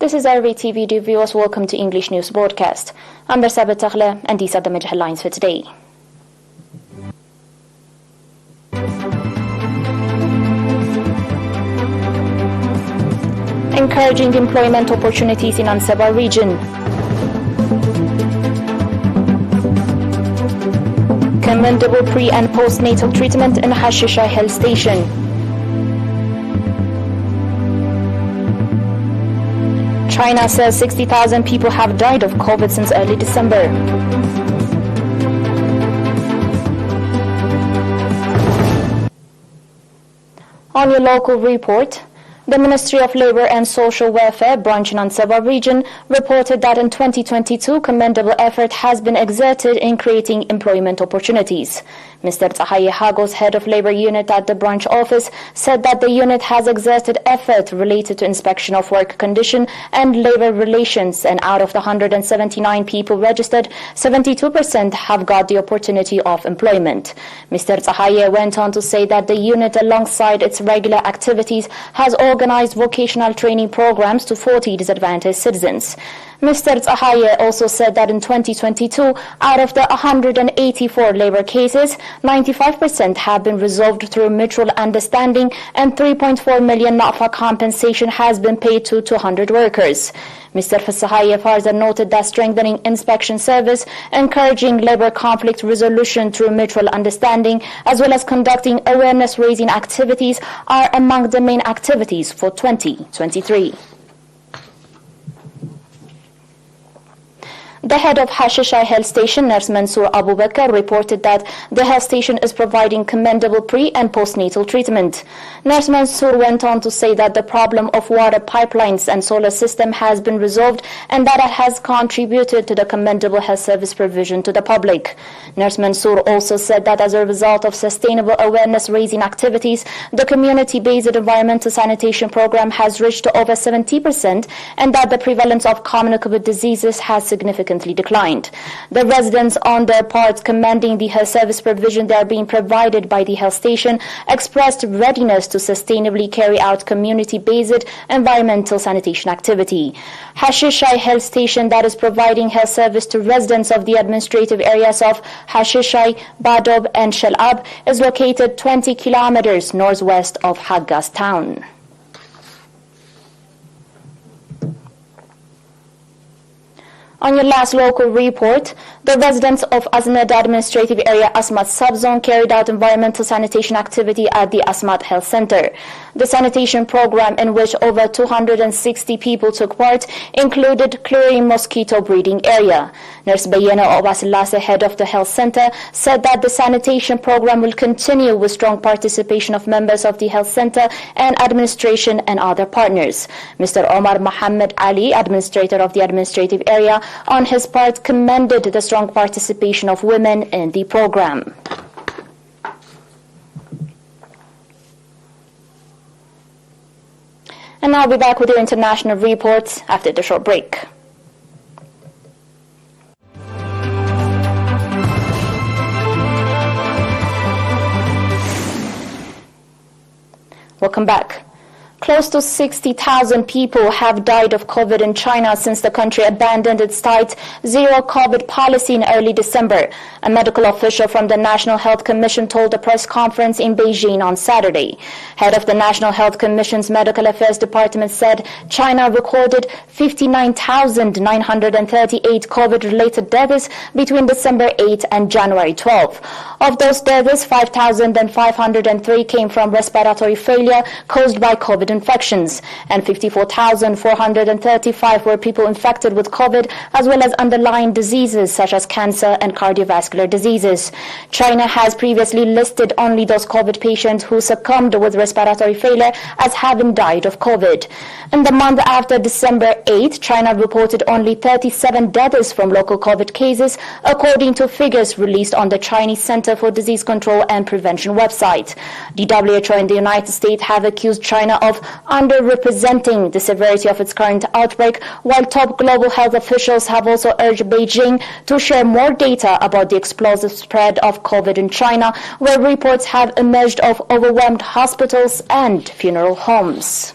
This is ERi-TV, dear viewers. Welcome to English News Broadcast. I'm Anseba, and these are the major headlines for today. Encouraging employment opportunities in Anseba region. Commendable pre- and postnatal treatment in Hashisha Health Station. China says 60,000 people have died of COVID since early December. On your local report, the Ministry of Labour and Social Welfare branch in Anseba region reported that in 2022, commendable effort has been exerted in creating employment opportunities. Mr. Tsahaye Hagos, head of Labour unit at the branch office, said that the unit has exerted effort related to inspection of work condition and labour relations, and out of the 179 people registered, 72% have got the opportunity of employment. Mr. Tsahaye went on to say that the unit, alongside its regular activities, has organized vocational training programs to 40 disadvantaged citizens. Mr. Tsahaye also said that in 2022, out of the 184 labour cases, 95% have been resolved through mutual understanding, and 3.4 million mafia compensation has been paid to 200 workers. Mr. Tsahaye further noted that strengthening inspection service, encouraging labour conflict resolution through mutual understanding, as well as conducting awareness-raising activities are among the main activities for 2023. The head of Hashisha Health Station, Nurse Mansoor Abu Bakr, reported that the health station is providing commendable pre- and postnatal treatment. Nurse Mansoor went on to say that the problem of water pipelines and solar system has been resolved, and that it has contributed to the commendable health service provision to the public. Nurse Mansoor also said that as a result of sustainable awareness-raising activities, the community-based environmental sanitation program has reached to over 70%, and that the prevalence of communicable diseases has significantly declined. The residents, on their part, commending the health service provision that are being provided by the health station, expressed readiness to sustainably carry out community-based environmental sanitation activity. Hashisha Health Station, that is providing health service to residents of the administrative areas of Hashisha, Badob and Shalab, is located 20 kilometers northwest of Haggas town. On your last local report, the residents of Aznad Administrative Area Asmat Subzone carried out environmental sanitation activity at the Asmat Health Center. The sanitation program, in which over 260 people took part, included clearing mosquito breeding area. Nurse Bayena Obasilase, head of the health center, said that the sanitation program will continue with strong participation of members of the health center and administration and other partners. Mr. Omar Mohammed Ali, administrator of the administrative area, on his part commended the strong participation of women in the program. And I'll be back with your international reports after the short break. Welcome back. Close to 60,000 people have died of COVID in China since the country abandoned its tight zero COVID policy in early December. A medical official from the National Health Commission told a press conference in Beijing on Saturday. Head of the National Health Commission's Medical Affairs Department said China recorded 59,938 COVID-related deaths between December 8 and January 12. Of those deaths, 5,503 came from respiratory failure caused by COVID infections, and 54,435 were people infected with COVID, as well as underlying diseases such as cancer and cardiovascular diseases. China has previously listed only those COVID patients who succumbed with respiratory failure as having died of COVID. In the month after December 8, China reported only 37 deaths from local COVID cases, according to figures released on the Chinese Center for Disease Control and Prevention website. The WHO and the United States have accused China of underrepresenting the severity of its current outbreak, while top global health officials have also urged Beijing to share more data about the explosive spread of COVID in China, where reports have emerged of overwhelmed hospitals and funeral homes.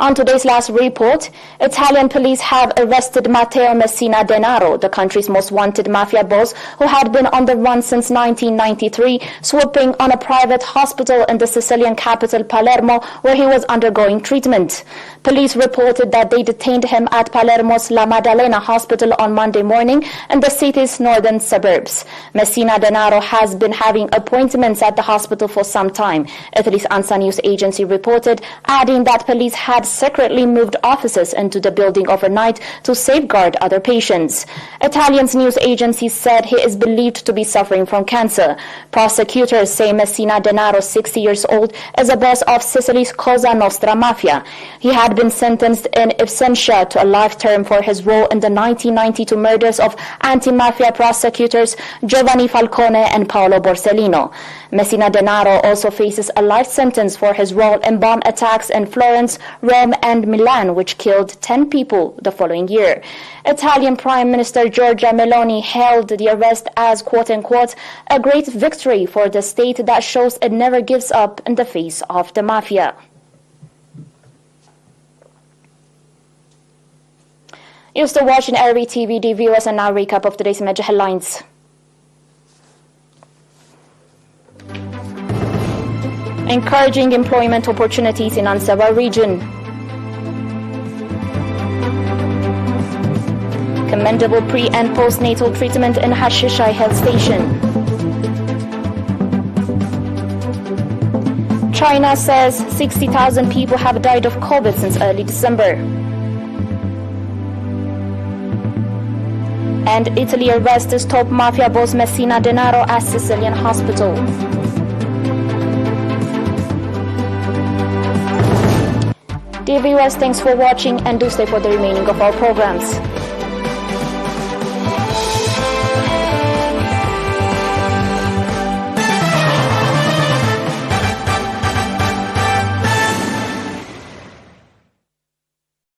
On today's last report, Italian police have arrested Matteo Messina Denaro, the country's most wanted mafia boss, who had been on the run since 1993, swooping on a private hospital in the Sicilian capital Palermo, where he was undergoing treatment. Police reported that they detained him at Palermo's La Maddalena hospital on Monday morning in the city's northern suburbs. Messina Denaro has been having appointments at the hospital for some time, Italy's ANSA news agency reported, adding that police had secretly moved officers into the building overnight to safeguard other patients. Italian's news agency said he is believed to be suffering from cancer. Prosecutors say Messina Denaro, 60 years old, is a boss of Sicily's Cosa Nostra mafia. He had been sentenced in absentia to a life term for his role in the 1992 murders of anti-mafia prosecutors Giovanni Falcone and Paolo Borsellino. Messina Denaro also faces a life sentence for his role in bomb attacks in Florence, Rome and Milan, which killed 10 people the following year. Italian Prime Minister Giorgia Meloni hailed the arrest as, quote-unquote, a great victory for the state that shows it never gives up in the face of the mafia. You're still watching ERi-TV, the viewers, and now recap of today's major headlines. Encouraging employment opportunities in Anseba region. Commendable pre- and postnatal treatment in Hashisha health station. China says 60,000 people have died of COVID since early December. And Italy arrests top mafia boss Messina Denaro at Sicilian hospital. Dear viewers, thanks for watching and do stay for the remaining of our programs.